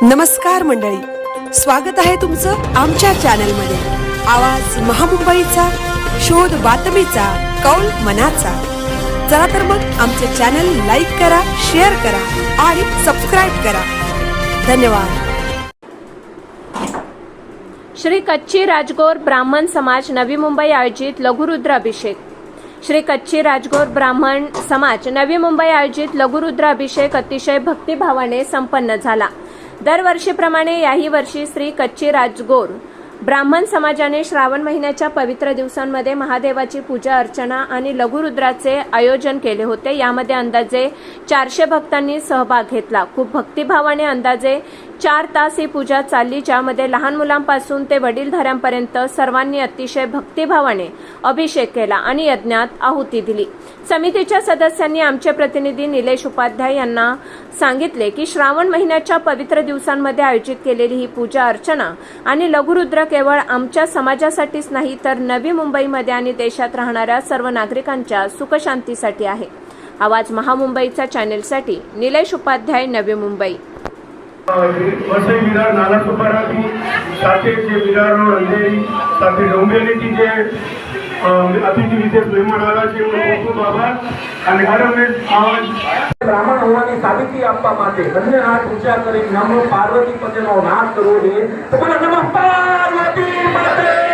नमस्कार मंडळी, स्वागत आहे तुमचं आमच्या चॅनलमध्ये। आवाज महामुंबईचा, शोध बातमीचा, कौल मनाचा। चला तर मग आमचे चॅनल लाईक करा, शेअर करा आणि सबस्क्राइब करा। धन्यवाद। श्री कच्ची राजगोर ब्राह्मण समाज नवी मुंबई आयोजित लघुरुद्राभिषेक। श्री कच्ची राजगोर ब्राह्मण समाज नवी मुंबई आयोजित लघुरुद्राभिषेक अतिशय भक्तिभावाने संपन्न झाला। दरवर्षीप्रमाणे याही वर्षी श्री कच्ची राजगोर ब्राह्मण समाजाने श्रावण महिन्याच्या पवित्र दिवसांमध्ये महादेवाची पूजा अर्चना आणि लघुरुद्राचे आयोजन केले होते। यामध्ये अंदाजे 400 भक्तांनी सहभाग घेतला। खूप भक्तिभावाने अंदाजे 4 तास ही पूजा चालली, ज्यामध्ये लहान मुलांपासून ते वडीलधाऱ्यांपर्यंत सर्वांनी अतिशय भक्तिभावाने अभिषेक केला आणि यज्ञात आहुती दिली। समितीच्या सदस्यांनी आमचे प्रतिनिधी निलेश उपाध्याय यांना सांगितले की श्रावण महिन्याच्या पवित्र दिवसांमध्ये आयोजित केलेली ही पूजा अर्चना आणि लघुरुद्र केवळ आमच्या समाजासाठीच नाही तर नवी मुंबईमध्ये आणि देशात राहणाऱ्या सर्व नागरिकांच्या सुखशांतीसाठी आहे। आवाज महामुंबईचा चॅनेलसाठी निलेश उपाध्याय, नवी मुंबई। वसई विरार नाला सुपाराती साथे जे विरार अंधेरी साथे डोंबिवली जे अतिथि विशेष मेहमान आला છે હું ખૂબ આભાર અને હર હંમેશ આવાજ બ્રાહ્મણ હોવાની સાબિતી આપવા માટે બંને હાથ ઊંચા કરી નમો પાર્વતી પતિનો નાદ કરવો જોઈએ તો બોલો નમઃ પાર્વતી પતે।